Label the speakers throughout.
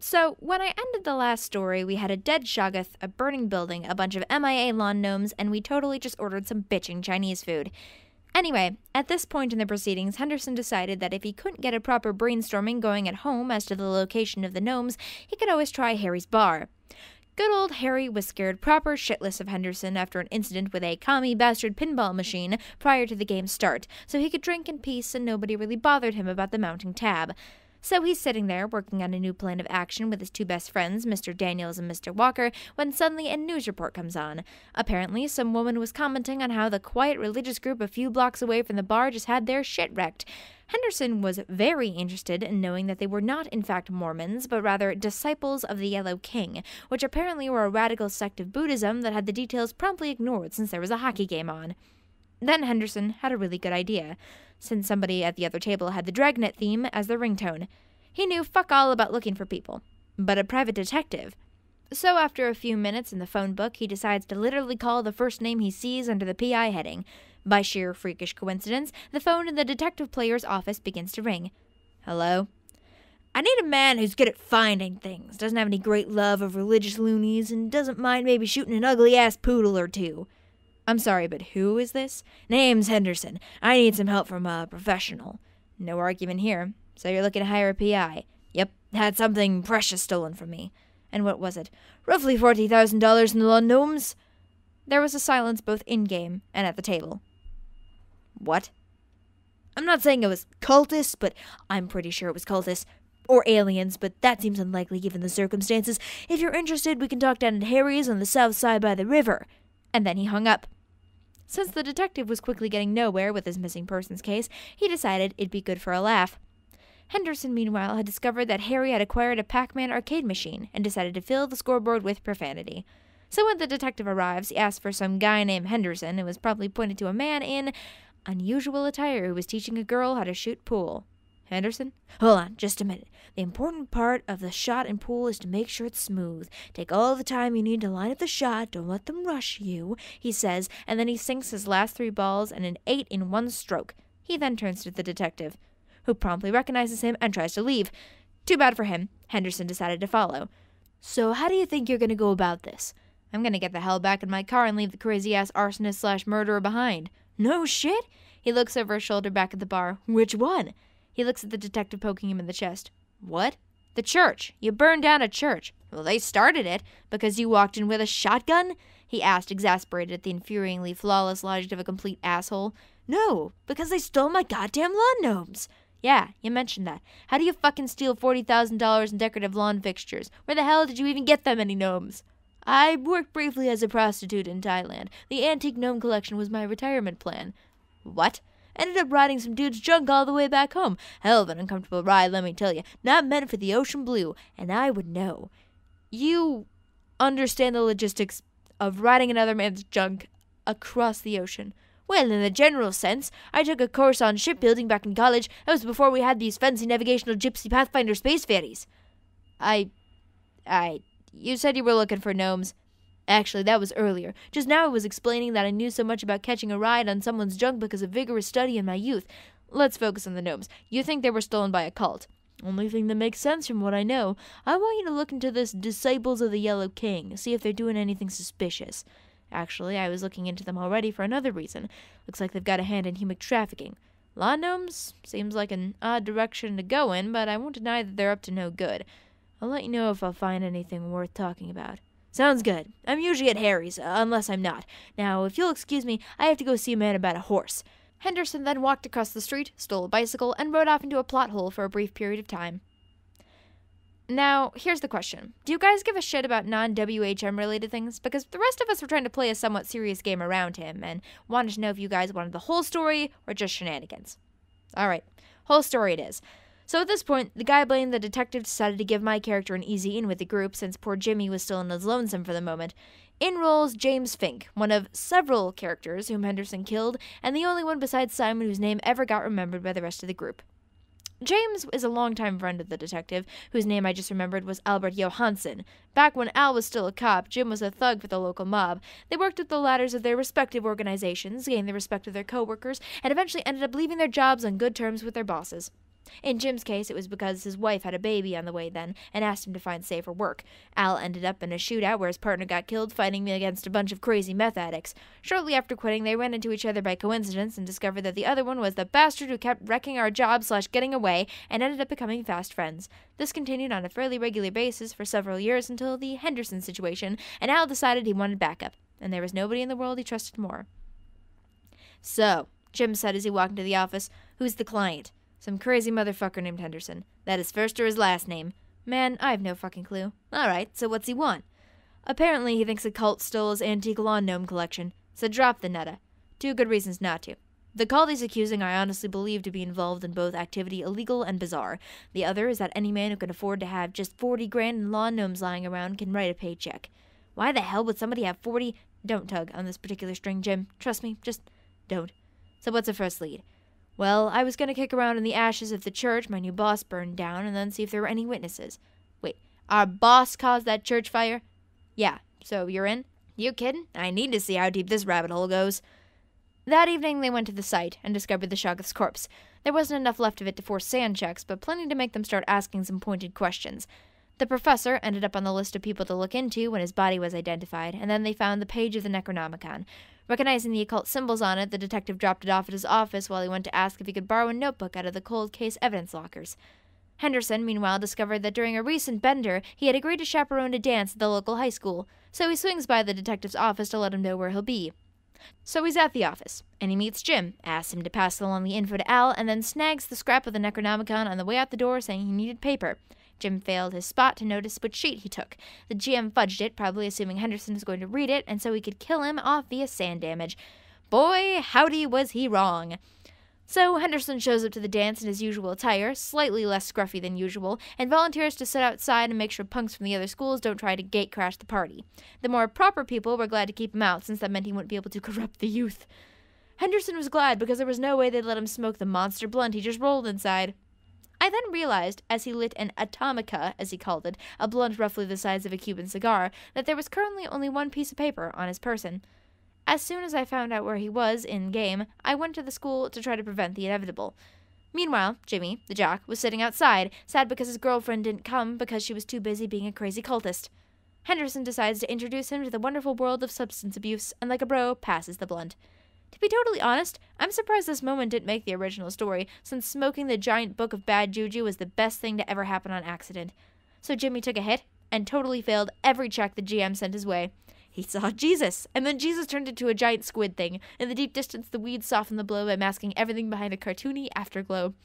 Speaker 1: So, when I ended the last story, we had a dead Shoggoth, a burning building, a bunch of MIA lawn gnomes, and we totally just ordered some bitching Chinese food. Anyway, at this point in the proceedings, Henderson decided that if he couldn't get a proper brainstorming going at home as to the location of the gnomes, he could always try Harry's bar. Good old Harry was scared proper shitless of Henderson after an incident with a commie bastard pinball machine prior to the game's start, so he could drink in peace and nobody really bothered him about the mounting tab. So he's sitting there, working on a new plan of action with his two best friends, Mr. Daniels and Mr. Walker, when suddenly a news report comes on. Apparently, some woman was commenting on how the quiet religious group a few blocks away from the bar just had their shit wrecked. Henderson was very interested in knowing that they were not in fact Mormons, but rather disciples of the Yellow King, which apparently were a radical sect of Buddhism that had the details promptly ignored since there was a hockey game on. Then Henderson had a really good idea, since somebody at the other table had the Dragnet theme as their ringtone. He knew fuck all about looking for people, but a private detective. So after a few minutes in the phone book, he decides to literally call the first name he sees under the PI heading. By sheer freakish coincidence, the phone in the detective player's office begins to ring. Hello? I need a man who's good at finding things, doesn't have any great love of religious loonies, and doesn't mind maybe shooting an ugly-ass poodle or two. I'm sorry, but who is this? Name's Henderson. I need some help from a professional. No argument here. So you're looking to hire a PI? Yep, had something precious stolen from me. And what was it? Roughly $40,000 in the lawn gnomes? There was a silence both in-game and at the table. What? I'm not saying it was cultists, but I'm pretty sure it was cultists. Or aliens, but that seems unlikely given the circumstances. If you're interested, we can talk down at Harry's on the south side by the river. And then he hung up. Since the detective was quickly getting nowhere with his missing persons case, he decided it'd be good for a laugh. Henderson, meanwhile, had discovered that Harry had acquired a Pac-Man arcade machine and decided to fill the scoreboard with profanity. So when the detective arrives, he asks for some guy named Henderson and was promptly pointed to a man in unusual attire who was teaching a girl how to shoot pool. Henderson? Hold on, just a minute. The important part of the shot in pool is to make sure it's smooth. Take all the time you need to line up the shot. Don't let them rush you, he says, and then he sinks his last 3 balls and an 8 in one stroke. He then turns to the detective, who promptly recognizes him and tries to leave. Too bad for him. Henderson decided to follow. So how do you think you're going to go about this? I'm going to get the hell back in my car and leave the crazy-ass arsonist/murderer behind. No shit? He looks over his shoulder back at the bar. Which one? He looks at the detective poking him in the chest. What? The church. You burned down a church. Well, they started it because you walked in with a shotgun? He asked, exasperated at the infuriatingly flawless logic of a complete asshole. No, because they stole my goddamn lawn gnomes. Yeah, you mentioned that. How do you fucking steal $40,000 in decorative lawn fixtures? Where the hell did you even get that many gnomes? I worked briefly as a prostitute in Thailand. The antique gnome collection was my retirement plan. What? Ended up riding some dude's junk all the way back home. Hell of an uncomfortable ride, let me tell you. Not meant for the ocean blue, and I would know. You understand the logistics of riding another man's junk across the ocean. Well, in a general sense, I took a course on shipbuilding back in college. That was before we had these fancy navigational gypsy Pathfinder space ferries. You said you were looking for gnomes. Actually, that was earlier. Just now I was explaining that I knew so much about catching a ride on someone's junk because of vigorous study in my youth. Let's focus on the gnomes. You think they were stolen by a cult. Only thing that makes sense from what I know. I want you to look into this Disciples of the Yellow King, see if they're doing anything suspicious. Actually, I was looking into them already for another reason. Looks like they've got a hand in human trafficking. Lawn gnomes? Seems like an odd direction to go in, but I won't deny that they're up to no good. I'll let you know if I'll find anything worth talking about. Sounds good. I'm usually at Harry's, unless I'm not. Now, if you'll excuse me, I have to go see a man about a horse. Henderson then walked across the street, stole a bicycle, and rode off into a plot hole for a brief period of time. Now, here's the question. Do you guys give a shit about non-WHM related things? Because the rest of us were trying to play a somewhat serious game around him, and wanted to know if you guys wanted the whole story or just shenanigans. Alright, whole story it is. So at this point, the guy blamed the detective decided to give my character an easy in with the group since poor Jimmy was still in his lonesome for the moment. In rolls James Fink, one of several characters whom Henderson killed, and the only one besides Simon whose name ever got remembered by the rest of the group. James is a longtime friend of the detective, whose name I just remembered was Albert Johansson. Back when Al was still a cop, Jim was a thug for the local mob. They worked at the ladders of their respective organizations, gained the respect of their co-workers, and eventually ended up leaving their jobs on good terms with their bosses. In Jim's case, it was because his wife had a baby on the way then and asked him to find safer work. Al ended up in a shootout where his partner got killed fighting against a bunch of crazy meth addicts. Shortly after quitting, they ran into each other by coincidence and discovered that the other one was the bastard who kept wrecking our job / getting away and ended up becoming fast friends. This continued on a fairly regular basis for several years until the Henderson situation, and Al decided he wanted backup, and there was nobody in the world he trusted more. "So," Jim said as he walked into the office, "who's the client?" "Some crazy motherfucker named Henderson." "That his first or his last name?" "Man, I have no fucking clue." "Alright, so what's he want?" "Apparently he thinks a cult stole his antique lawn gnome collection. So drop the nutta. 2 good reasons not to. The cult he's accusing I honestly believe to be involved in both activity illegal and bizarre. The other is that any man who can afford to have just 40 grand in lawn gnomes lying around can write a paycheck." "Why the hell would somebody have 40? Don't tug on this particular string, Jim. Trust me, just don't." "So what's the first lead?" "Well, I was gonna kick around in the ashes of the church my new boss burned down and then see if there were any witnesses." "Wait, our boss caused that church fire?" "Yeah, so you're in?" "You kidding? I need to see how deep this rabbit hole goes." That evening they went to the site and discovered the Shoggoth's corpse. There wasn't enough left of it to force sand checks, but plenty to make them start asking some pointed questions. The professor ended up on the list of people to look into when his body was identified, and then they found the page of the Necronomicon. Recognizing the occult symbols on it, the detective dropped it off at his office while he went to ask if he could borrow a notebook out of the cold case evidence lockers. Henderson, meanwhile, discovered that during a recent bender, he had agreed to chaperone a dance at the local high school, so he swings by the detective's office to let him know where he'll be. So he's at the office, and he meets Jim, asks him to pass along the info to Al, and then snags the scrap of the Necronomicon on the way out the door saying he needed paper. Jim failed his spot to notice which sheet he took. The GM fudged it, probably assuming Henderson was going to read it, and so he could kill him off via sand damage. Boy, howdy was he wrong. So Henderson shows up to the dance in his usual attire, slightly less scruffy than usual, and volunteers to sit outside and make sure punks from the other schools don't try to gatecrash the party. The more proper people were glad to keep him out, since that meant he wouldn't be able to corrupt the youth. Henderson was glad because there was no way they'd let him smoke the monster blunt he just rolled inside. I then realized, as he lit an atomica, as he called it, a blunt roughly the size of a Cuban cigar, that there was currently only one piece of paper on his person. As soon as I found out where he was in-game, I went to the school to try to prevent the inevitable. Meanwhile, Jimmy, the jock, was sitting outside, sad because his girlfriend didn't come because she was too busy being a crazy cultist. Henderson decides to introduce him to the wonderful world of substance abuse, and like a bro, passes the blunt. To be totally honest, I'm surprised this moment didn't make the original story, since smoking the giant book of bad juju was the best thing to ever happen on accident. So Jimmy took a hit, and totally failed every check the GM sent his way. He saw Jesus, and then Jesus turned into a giant squid thing. In the deep distance, the weeds softened the blow by masking everything behind a cartoony afterglow.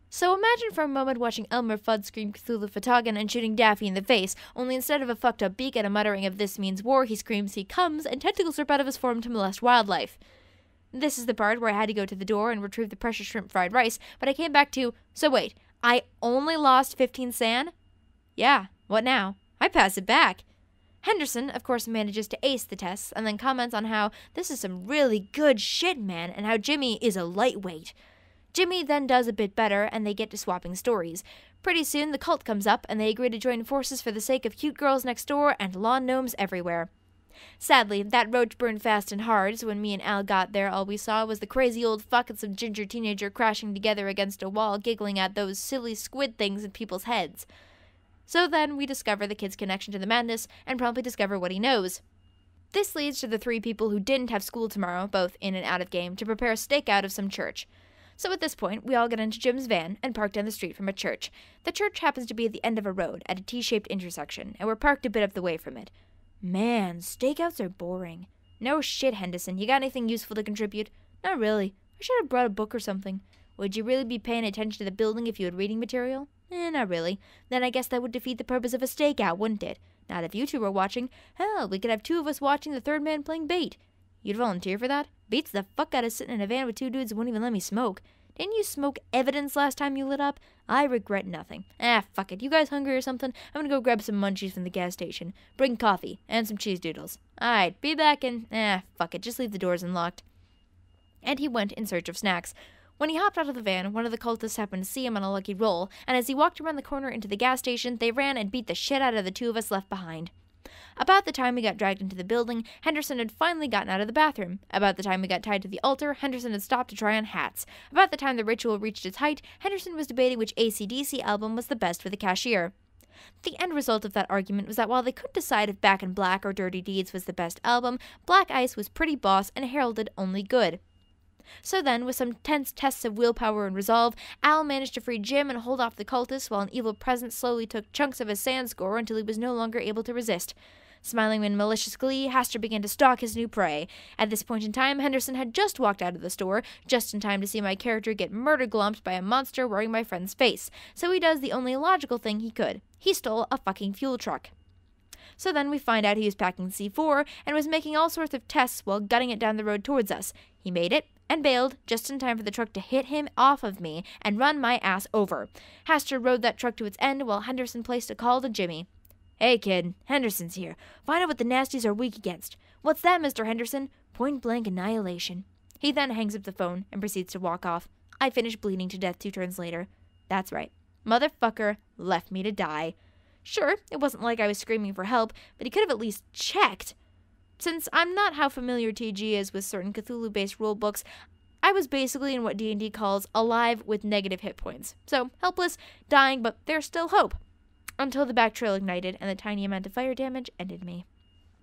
Speaker 1: So imagine for a moment watching Elmer Fudd scream Cthulhu Fhtagn and shooting Daffy in the face, only instead of a fucked up beak and a muttering of "this means war," he screams "he comes," and tentacles rip out of his form to molest wildlife. This is the part where I had to go to the door and retrieve the precious shrimp fried rice, but I came back to, so wait, I only lost 15 sand? Yeah, what now? I pass it back. Henderson, of course, manages to ace the tests and then comments on how this is some really good shit, man, and how Jimmy is a lightweight. Jimmy then does a bit better, and they get to swapping stories. Pretty soon, the cult comes up, and they agree to join forces for the sake of cute girls next door and lawn gnomes everywhere. Sadly, that roach burned fast and hard, so when me and Al got there, all we saw was the crazy old fuck and some ginger teenager crashing together against a wall, giggling at those silly squid things in people's heads. So then we discover the kid's connection to the madness, and promptly discover what he knows. This leads to the 3 people who didn't have school tomorrow, both in and out of game, to prepare a stakeout of some church. So at this point, we all get into Jim's van and park down the street from a church. The church happens to be at the end of a road, at a T-shaped intersection, and we're parked a bit up the way from it. Man, stakeouts are boring. No shit, Henderson. You got anything useful to contribute? Not really. I should have brought a book or something. Would you really be paying attention to the building if you had reading material? Not really. Then I guess that would defeat the purpose of a stakeout, wouldn't it? Not if you 2 were watching. Hell, we could have 2 of us watching the 3rd man playing bait. You'd volunteer for that? Beats the fuck out of sitting in a van with 2 dudes who won't even let me smoke. Didn't you smoke evidence last time you lit up? I regret nothing. Fuck it. You guys hungry or something? I'm gonna go grab some munchies from the gas station. Bring coffee and some cheese doodles. Alright, be back in... fuck it. Just leave the doors unlocked. And he went in search of snacks. When he hopped out of the van, one of the cultists happened to see him on a lucky roll, and as he walked around the corner into the gas station, they ran and beat the shit out of the 2 of us left behind. About the time we got dragged into the building, Henderson had finally gotten out of the bathroom. About the time we got tied to the altar, Henderson had stopped to try on hats. About the time the ritual reached its height, Henderson was debating which AC/DC album was the best for the cashier. The end result of that argument was that while they couldn't decide if Back in Black or Dirty Deeds was the best album, Black Ice was pretty boss and heralded only good. So then, with some tense tests of willpower and resolve, Al managed to free Jim and hold off the cultists while an evil presence slowly took chunks of his sand score until he was no longer able to resist. Smiling in malicious glee, Hastur began to stalk his new prey. At this point in time, Henderson had just walked out of the store, just in time to see my character get murder-glumped by a monster wearing my friend's face. So he does the only logical thing he could. He stole a fucking fuel truck. So then we find out he was packing C4 and was making all sorts of tests while gutting it down the road towards us. He made it and bailed just in time for the truck to hit him off of me and run my ass over. Hastur rode that truck to its end while Henderson placed a call to Jimmy. "Hey, kid, Henderson's here. Find out what the nasties are weak against." "What's that, Mr. Henderson?" "Point blank annihilation." He then hangs up the phone and proceeds to walk off. I finish bleeding to death 2 turns later. That's right. Motherfucker left me to die. Sure, it wasn't like I was screaming for help, but he could have at least checked. Since I'm not how familiar TG is with certain Cthulhu-based rulebooks, I was basically in what D&D calls alive with negative hit points. So, helpless, dying, but there's still hope. Until the back trail ignited and the tiny amount of fire damage ended me.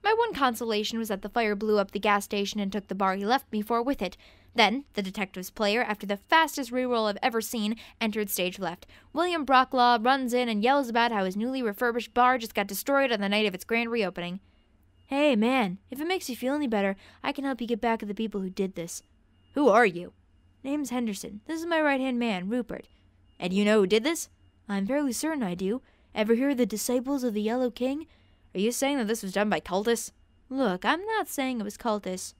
Speaker 1: My one consolation was that the fire blew up the gas station and took the bar he left me for with it. Then, the detective's player, after the fastest reroll I've ever seen, entered stage left. William Brocklaw runs in and yells about how his newly refurbished bar just got destroyed on the night of its grand reopening. "Hey, man, if it makes you feel any better, I can help you get back at the people who did this." "Who are you?" "Name's Henderson. This is my right-hand man, Rupert." "And you know who did this?" "I'm fairly certain I do. Ever hear of the Disciples of the Yellow King?" "Are you saying that this was done by cultists?" "Look, I'm not saying it was cultists,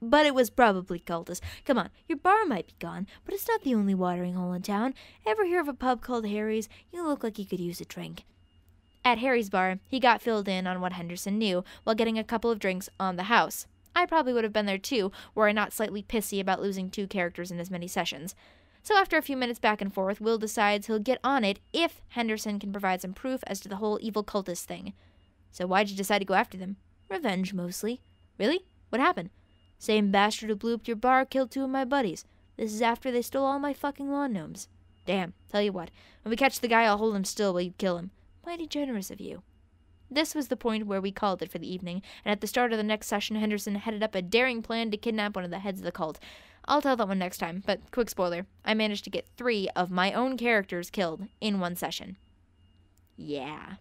Speaker 1: but it was probably cultists. Come on, your bar might be gone, but it's not the only watering hole in town. Ever hear of a pub called Harry's? You look like you could use a drink." At Harry's bar, he got filled in on what Henderson knew, while getting a couple of drinks on the house. I probably would have been there too, were I not slightly pissy about losing 2 characters in as many sessions. So after a few minutes back and forth, Will decides he'll get on it if Henderson can provide some proof as to the whole evil cultist thing. "So why'd you decide to go after them?" "Revenge, mostly." "Really? What happened?" "Same bastard who blew up your bar killed 2 of my buddies. This is after they stole all my fucking lawn gnomes." "Damn, tell you what, when we catch the guy, I'll hold him still while you kill him." "Mighty generous of you." This was the point where we called it for the evening, and at the start of the next session, Henderson headed up a daring plan to kidnap one of the heads of the cult. I'll tell that one next time, but quick spoiler, I managed to get 3 of my own characters killed in one session. Yeah.